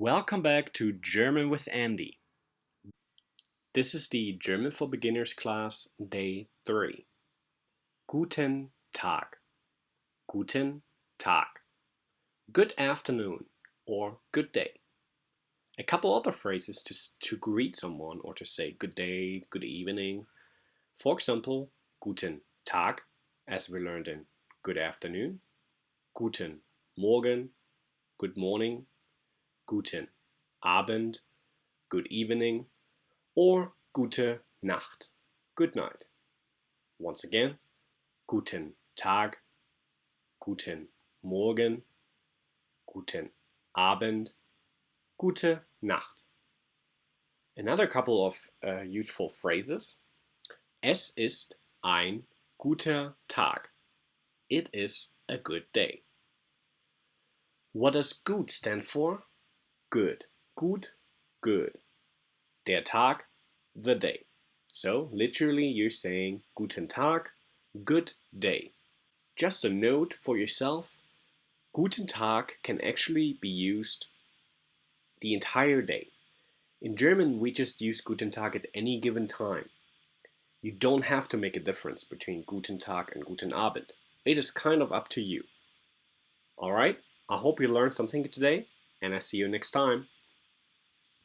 Welcome back to German with Andy. This is the German for Beginners class, day 3. Guten Tag. Guten Tag. Good afternoon or good day. A couple other phrases to greet someone or to say good day, good evening. For example, Guten Tag, as we learned in good afternoon. Guten Morgen, good morning. Guten Abend, good evening, or Gute Nacht, good night. Once again, Guten Tag, Guten Morgen, Guten Abend, Gute Nacht. Another couple of useful phrases. Es ist ein guter Tag. It is a good day. What does gut stand for? Good. Gut, good. Der Tag, the day. So literally you're saying Guten Tag, good day. Just a note for yourself, Guten Tag can actually be used the entire day. In German we just use Guten Tag at any given time. You don't have to make a difference between Guten Tag and Guten Abend. It is kind of up to you. Alright, I hope you learned something today, and I see you next time.